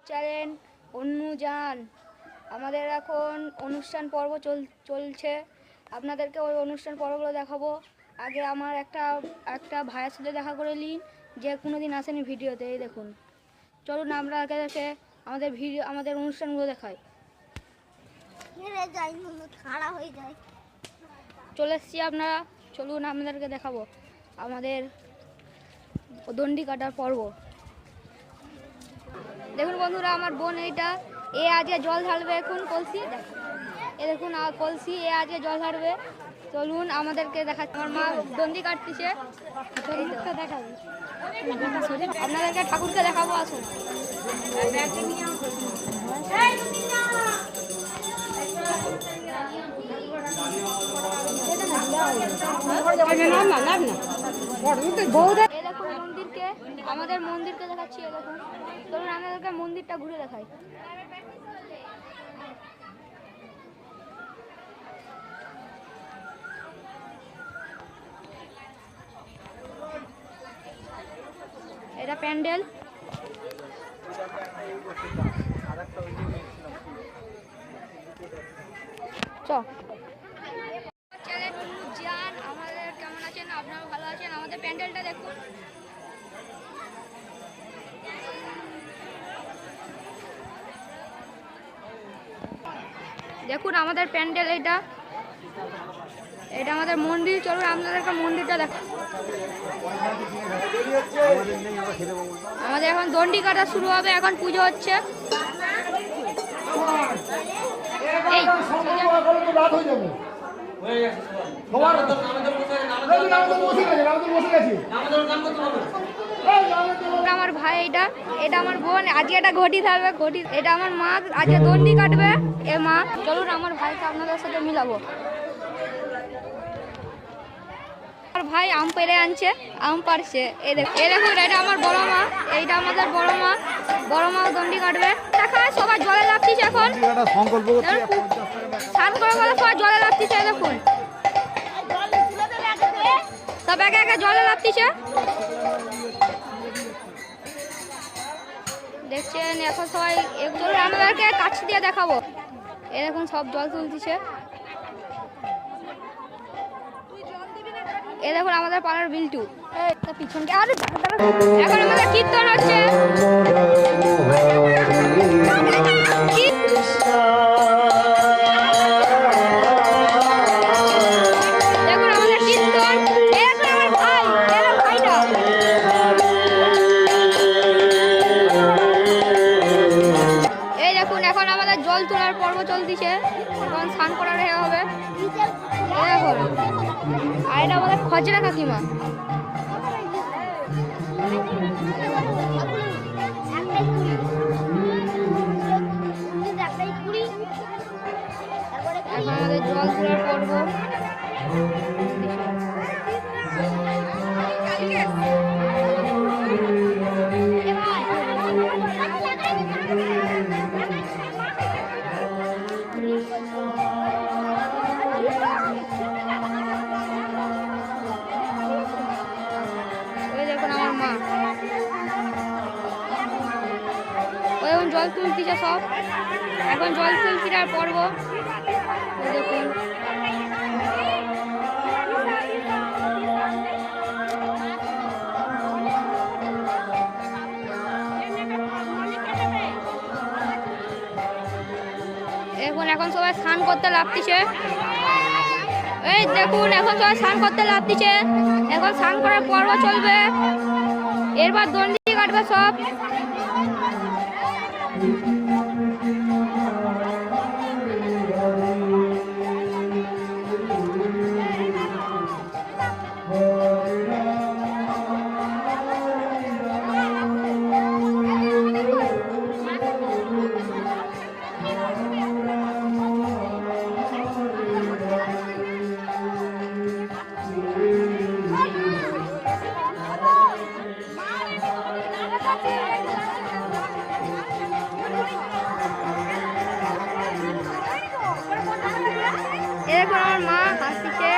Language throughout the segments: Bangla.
চ্যানেল অনুযান। আমাদের এখন অনুষ্ঠান পর্ব চলছে, আপনাদেরকে ওই অনুষ্ঠান পর্বগুলো দেখাবো। আগে আমার একটা ভাইয়ের সাথে দেখা করে নিন, যে কোনোদিন আসেনি ভিডিওতে। এই দেখুন, চলুন আমরা আগে দেখে আমাদের অনুষ্ঠানগুলো দেখাই। চলে এসছি, আপনারা চলুন আপনাদেরকে দেখাবো আমাদের দণ্ডি কাটার পর্ব। দেখুন বন্ধুরা, আমার বোন এইটা, এ আজকে জল ঢালবে এখন কলসি। এ দেখুন কলসি, এ আজকে জল ঢালবে। চলুন আমাদেরকে দেখাচ্ছে, আমার মা দণ্ডি কাটতেছে। আপনাদেরকে ঠাকুরকে দেখাবো, আসুন। মন্দিরকে, আমাদের মন্দিরকে দেখাচ্ছি। দেখুন, চলুন আমাদেরকে মন্দিরটা ঘুরে দেখাই। এটা প্যান্ডেল। আমাদের কেমন আছেন? আপনারা ভালো আছেন? আমাদের প্যান্ডেলটা দেখুন। দেখুন আমাদের প্যান্ডেল, এটা আমাদের মন্দির। চলুন আপনাদেরকে মন্দিরটা দেখো। আমাদের এখন দণ্ডি কাটা শুরু হবে, এখন পুজো হচ্ছে। এই আমার ভাই, এটা আমার বোন, আজকে এটা ঘটি থাকবে। এটা আমার মা, আজকে দণ্ডি কাটবে এ মা। চলুন আমার ভাইকে আপনাদের সাথে মিলাবো। আমার ভাই আম পেরে আনছে, আম পারছে। এই দেখুন, এটা আমার বড় মা, এইটা আমাদের বড় মা দণ্ডি কাটবে। দেখা সবাই জলে লাফতিছে এখন, স্নান করে বলে সবাই জলে লাফতিছে। দেখুন সব একে একে জলে লাফতিছে, দেখছেন। এখন সবাই আমাদেরকে কাছ দিয়ে দেখাবো। এ দেখুন সব জল তুলতেছে। এ দেখুন আমাদের পাড়ার বিল্টু পিছনকে। আরে এখন আমাদের কীর্তন হচ্ছে। দেখুন আমাদের কীর্তন। এই দেখুন এখন আমাদের জল তোলার পর্ব চলতেছে, এখন স্নান করার হবে। আর এটা আমাদের খজরা কাকিমা। এখন আমাদের জল তোলার পর্ব। জল তুলতিছে সব, এখন জল তুলতির পর্ব। দেখুন এখন সবাই স্নান করতে লাগতেছে। এই দেখুন এখন সবাই স্নান করতে লাগতেছে, এখন স্নান করার পর্ব চলবে। এরপর দণ্ডি কাটবে সব। এরকম আমার মা হাসিছে।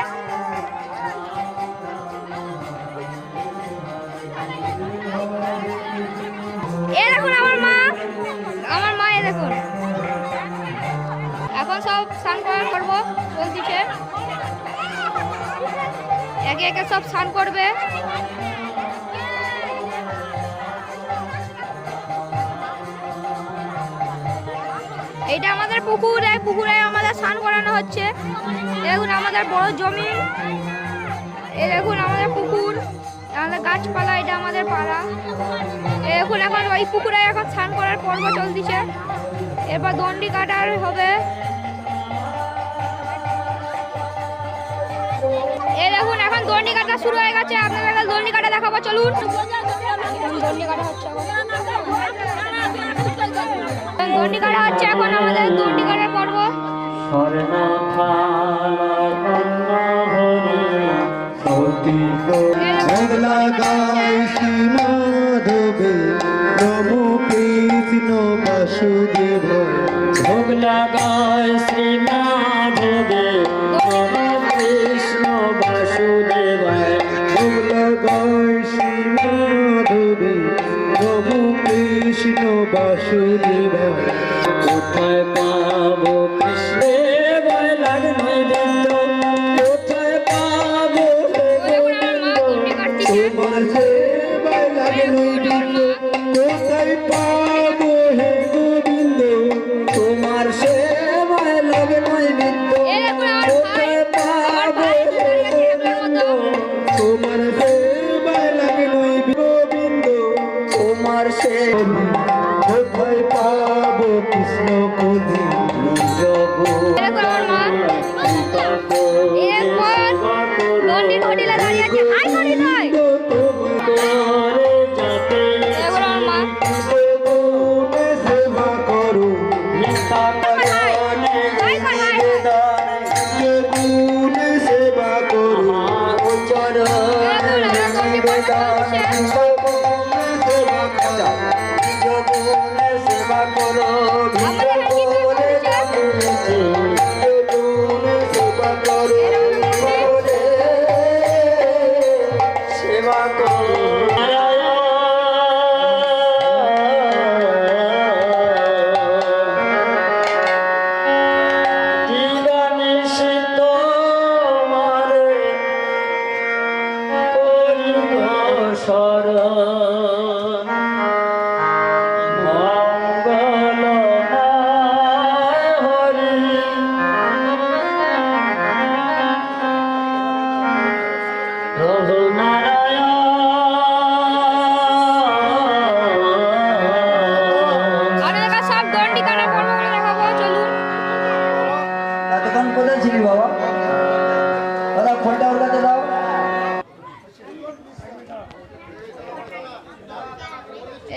এ দেখুন আমার মা সব স্নান করার পর্ব চলছে। একে একে সব স্নান করবে। এইটা আমাদের পুকুর, এই পুকুরে আমাদের স্নান করানো হচ্ছে। দেখুন আমাদের বড় জমি, এই দেখুন আমাদের পুকুর, আমাদের গাছপালা, এটা আমাদের পাড়া। এখন ওই পুকুরে এখন স্নান করার পর্ব চলছে। এরপর দণ্ডি কাটার হবে। এই দেখুন এখন দণ্ডি কাটা শুরু হয়ে গেছে। আপনাদের দণ্ডি কাটা দেখাবো, চলুন। দণ্ডি কাটা হচ্ছে, দণ্ডি কাটা হচ্ছে এখন আমাদের দণ্ডি কাটার পর্ব। ভোগ লাগায় শ্রী মাধবে কৃষ্ণ বাসুদেবায়। ভোগ লাগায় শ্রী মাধবে প্রভু কৃষ্ণ বাসুদেবায়। কোথায় পাবো কৃষ্ণ লাগ নৈবেদ্য, কোথায় পাবো তোমার সেবায় লাগে নৈবেদ্য, কোথায় পাবো হে গোবিন্দ তোমার সেবায় লাগে নৈবেদ্য, কোথায় পাবো হে গোবিন্দ তোমার সেবায় লাগে নৈবেদ্য, গোবিন্দ তোমার সেবায়। কোথায় পাবো কৃষ্ণ কোধি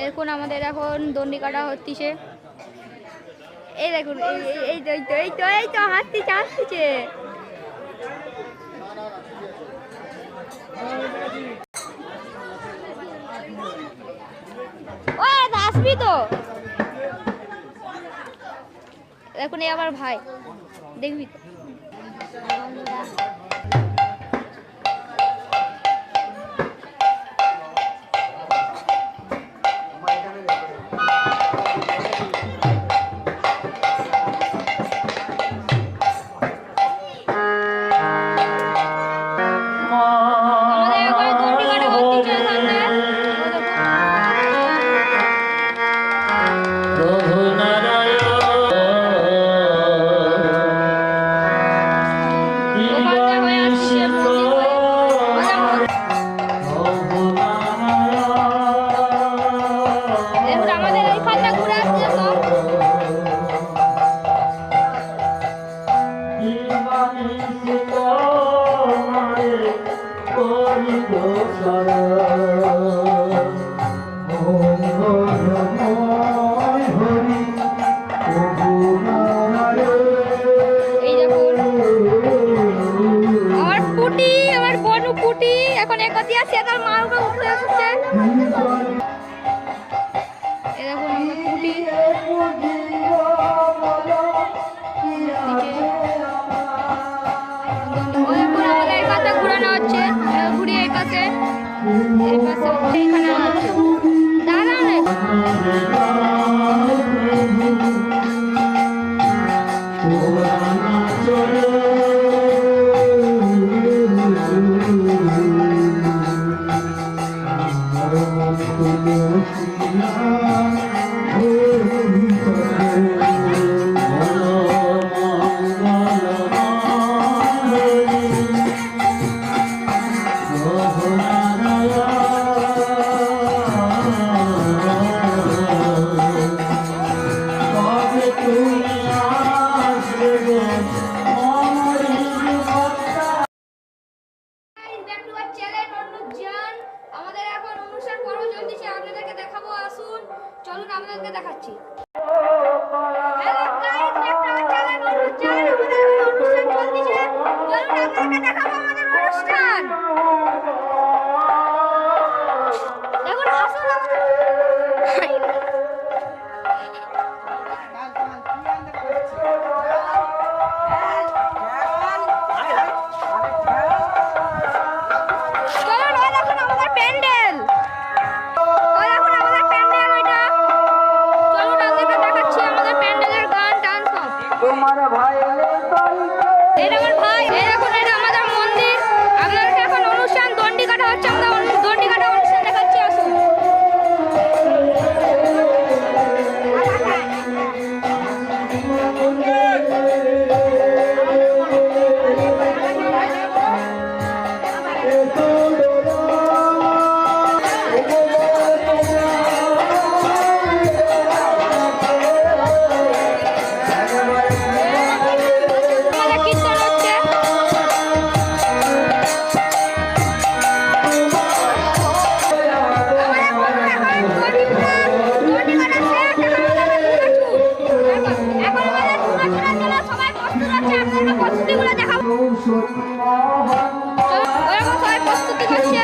এখন আমাদের এখন দণ্ডি কাটা হচ্ছে। এই দেখুন এই তো হাসতেছে। ও আসবি তো, দেখুন এই আমার ভাই, দেখবি তো। তোমার ভাই এটা আমার ভাই। এই দেখুন, এটা আমাদের মন্দির। আপনাদেরকে এখন অনুষ্ঠান দণ্ডি কাটা হচ্ছে, আমরা দণ্ডি কাটা অনুষ্ঠান দেখাচ্ছি, আসুন। আমাদের কীর্তন হচ্ছে। প্রস্তুতি করছে।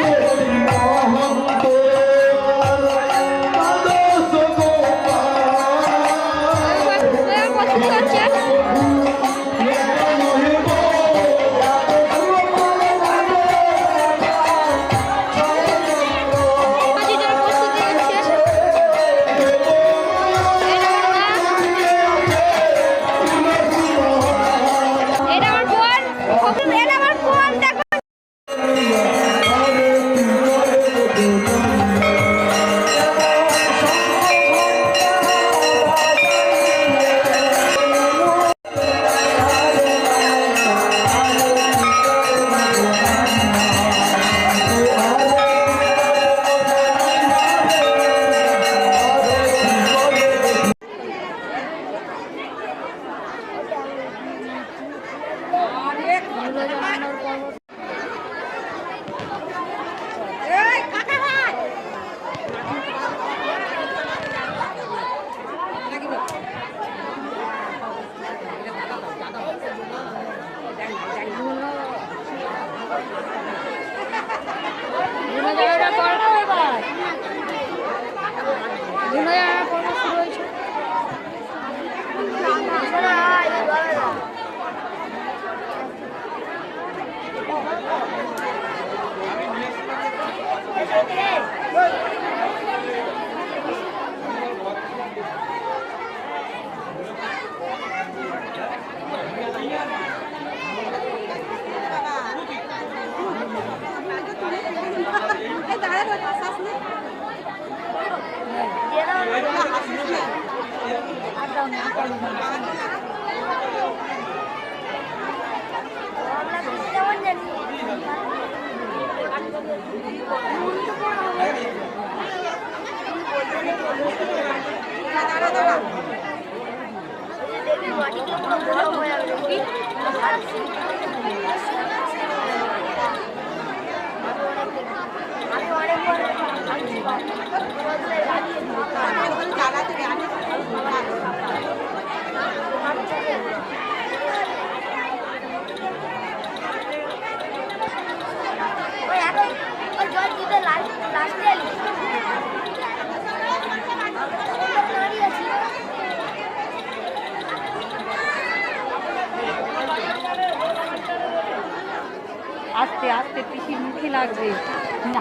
আস্তে আস্তে পিসির মুখে লাগবে,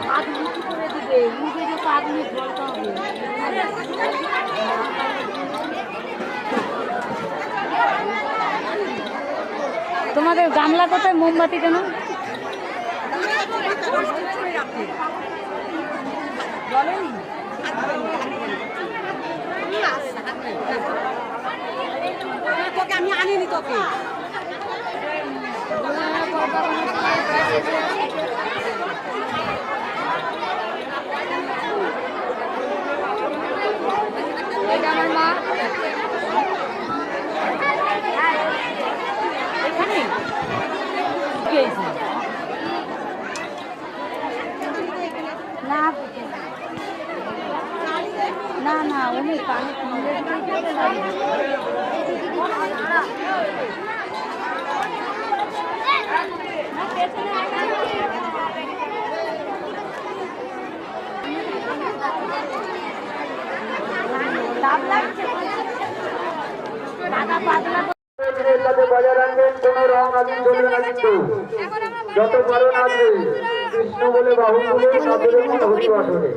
হাত মুখে করে দিবে, মুখে যে পাগলি জলটা হবে। তোমাদের গামলা কোথায়, মোমবাতি কেন? তোকে আমি আনিনি তোকে। এটা আমার মা। এখানে না না না, উনি কানে তুলে বজায় রাখবেন, কোনো রং আদি চলবে না কিন্তু যত পারো নাচবে, কৃষ্ণ বলে বাহু বলে নাচবে মনে হরি বাসরে।